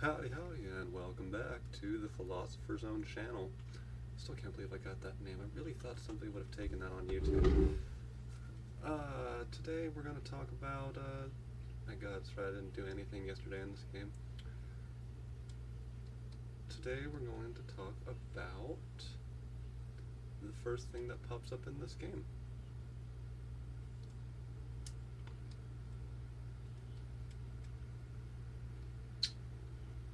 Howdy, howdy, and welcome back to the Philosopher's Zone channel. Still can't believe I got that name. I really thought somebody would have taken that on YouTube. Today we're going to talk about, my god, sorry I didn't do anything yesterday in this game. Today we're going to talk about the first thing that pops up in this game.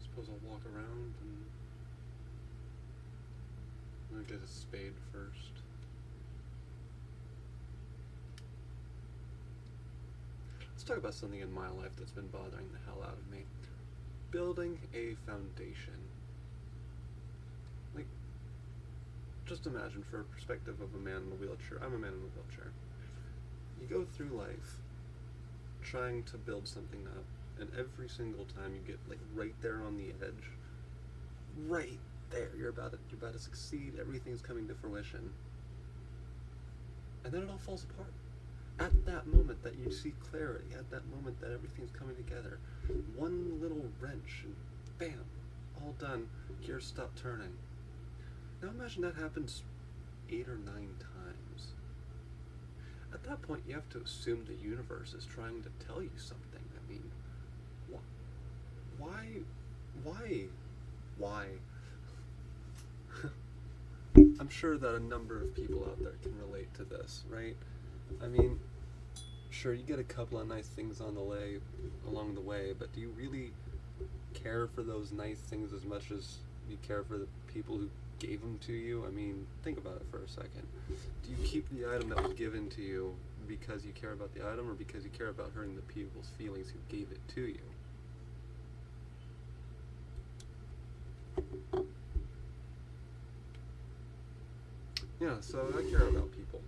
Suppose I'll walk around and I'm gonna get a spade first. Let's talk about something in my life that's been bothering the hell out of me. Building a foundation. Like, just imagine for a perspective of a man in a wheelchair. I'm a man in a wheelchair. You go through life trying to build something up, and every single time you get like right there on the edge, right there, you're about to succeed, everything's coming to fruition, and then it all falls apart. At that moment that you see clarity, at that moment that everything's coming together, one little wrench and bam, all done, gears stop turning. Now imagine that happens 8 or 9 times. At that point you have to assume the universe is trying to tell you something. I mean, why? I'm sure that a number of people out there can relate to this, right? I mean, sure, you get a couple of nice things along the way, but do you really care for those nice things as much as you care for the people who gave them to you? I mean, think about it for a second. Do you keep the item that was given to you because you care about the item, or because you care about hurting the people's feelings who gave it to you? Yeah, so I care about people.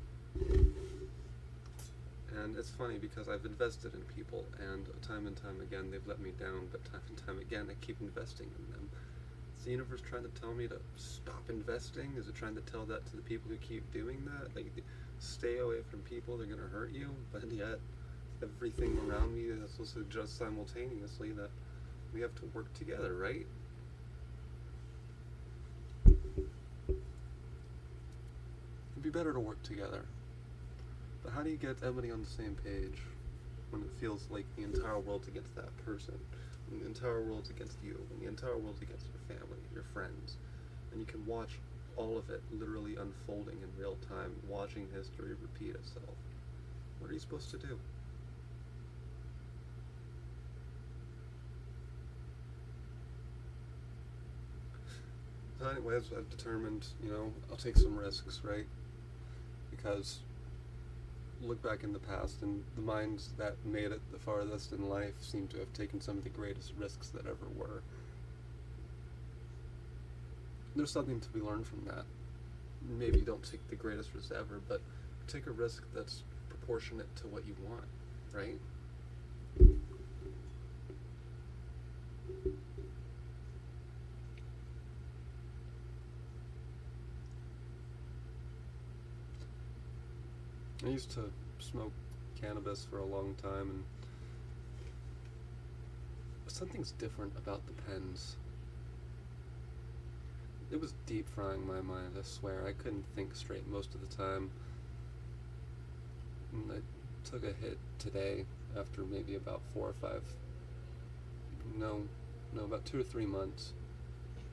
And it's funny because I've invested in people, and time and time again they've let me down, but time and time again I keep investing in them. Is the universe trying to tell me to stop investing? Is it trying to tell that to the people who keep doing that? Like, stay away from people, they're going to hurt you, but yet everything around me is also suggest simultaneously that we have to work together, right? It'd be better to work together. But how do you get everybody on the same page when it feels like the entire world's against that person, when the entire world's against you, when the entire world's against your family, your friends, and you can watch all of it literally unfolding in real time, watching history repeat itself? What are you supposed to do? So anyways, I've determined, I'll take some risks, right? Because look back in the past, and the minds that made it the farthest in life seem to have taken some of the greatest risks that ever were. There's something to be learned from that. Maybe you don't take the greatest risk ever, but take a risk that's proportionate to what you want, right? I used to smoke cannabis for a long time, and something's different about the pens. It was deep frying my mind, I swear. I couldn't think straight most of the time. And I took a hit today after maybe about 4 or 5, about 2 or 3 months.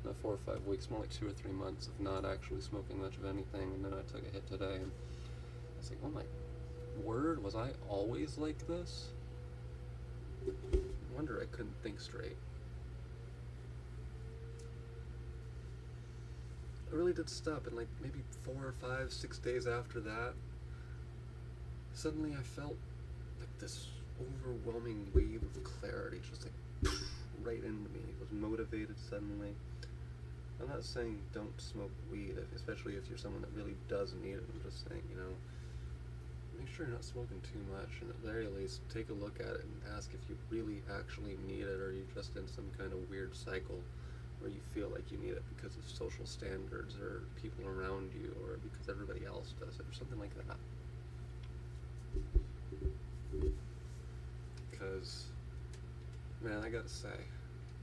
Not 4 or 5 weeks, more like 2 or 3 months of not actually smoking much of anything, and then I took a hit today, and I was like, oh my word, was I always like this? No wonder I couldn't think straight. I really did stop, and like maybe 4 or 5, 6 days after that, suddenly I felt like this overwhelming wave of clarity, just like right into me. I was motivated suddenly. I'm not saying don't smoke weed, especially if you're someone that really does need it. I'm just saying, make sure you're not smoking too much, and at the very least, take a look at it and ask if you really actually need it, or you're just in some kind of weird cycle where you feel like you need it because of social standards, or people around you, or because everybody else does it, or something like that. Because, man, I gotta say,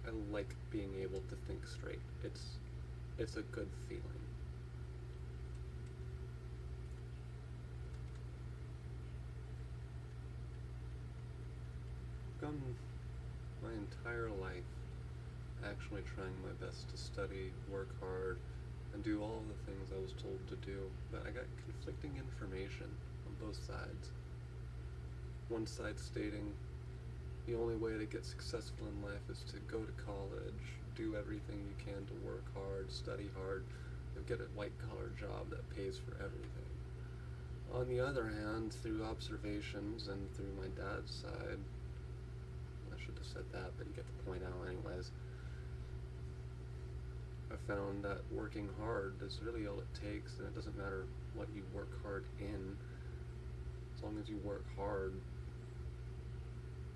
I like being able to think straight. It's a good feeling. Gone my entire life actually trying my best to study, work hard, and do all the things I was told to do, but I got conflicting information on both sides. One side stating the only way to get successful in life is to go to college, do everything you can to work hard, study hard, and get a white-collar job that pays for everything. On the other hand, through observations and through my dad's side, I should have said that, but you get the point out anyways, I found that working hard is really all it takes, and it doesn't matter what you work hard in, as long as you work hard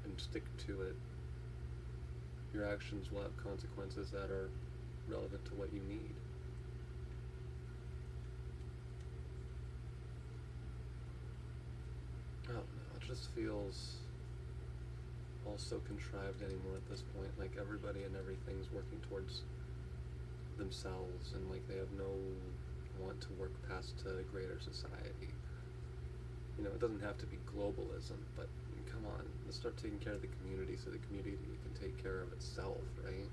and stick to it, your actions will have consequences that are relevant to what you need. I don't know, it just feels all so contrived anymore at this point, like everybody and everything's working towards themselves, and like they have no want to work past to a greater society. You know, it doesn't have to be globalism, but come on, let's start taking care of the community so the community can take care of itself, right?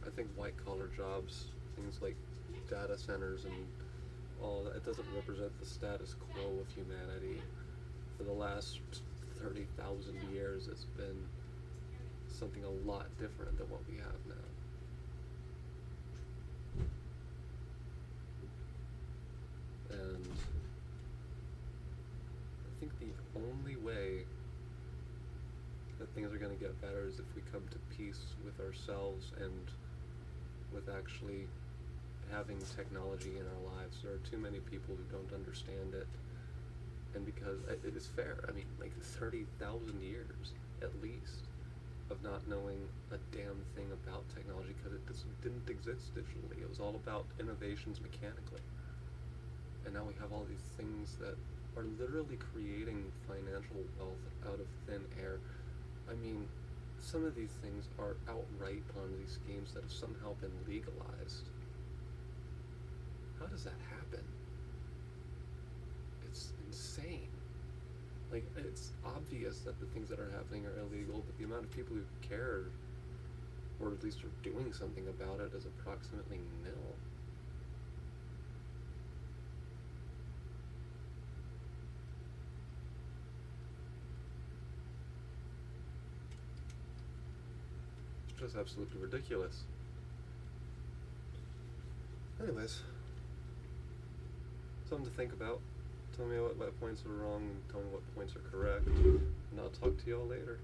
I think white collar jobs, things like data centers and all that, it doesn't represent the status quo of humanity. For the last 30,000 years, it's been something a lot different than what we have now. And I think the only way that things are going to get better is if we come to peace with ourselves and with actually having technology in our lives. There are too many people who don't understand it, and because it is fair, I mean, like 30,000 years at least of not knowing a damn thing about technology, because it didn't exist digitally. It was all about innovations mechanically. And now we have all these things that are literally creating financial wealth out of thin air. I mean, some of these things are outright Ponzi schemes that have somehow been legalized. How does that happen? It's insane. Like, it's obvious that the things that are happening are illegal, but the amount of people who care, or at least are doing something about it, is approximately nil. It's just absolutely ridiculous. Anyways, something to think about. Tell me what points are wrong, and tell me what points are correct, and I'll talk to y'all later.